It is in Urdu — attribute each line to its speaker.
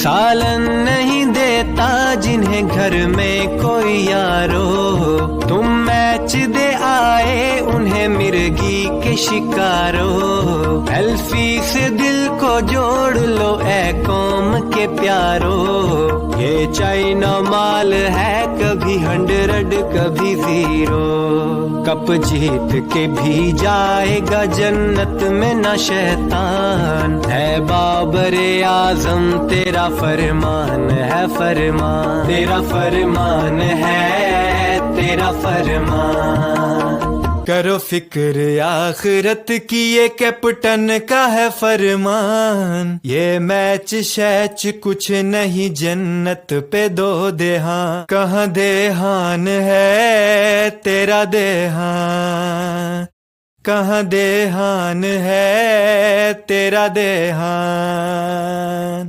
Speaker 1: سالن نہیں دیتا جنہیں گھر میں کوئی یارو، تم میچ دے آئے انہیں مرغی کے شکارو، ایلفی سے دل کو جوڑ لو اے قوم کے پیارو، یہ چائنا مال ہے کبھی 100 کبھی 0، کپ جیت کے بھی جائے گا جنت میں نہ شیطان، ہے بابر اعظم تیرا فرمان ہے فرمان، تیرا فرمان ہے تیرا فرمان، کرو فکر آخرت کی یہ کیپٹن کا ہے فرمان، یہ میچ شیچ کچھ نہیں جنت پہ دو دہان، کہاں دیہان ہے تیرا دیہان، کہاں دیہان ہے تیرا دیہان۔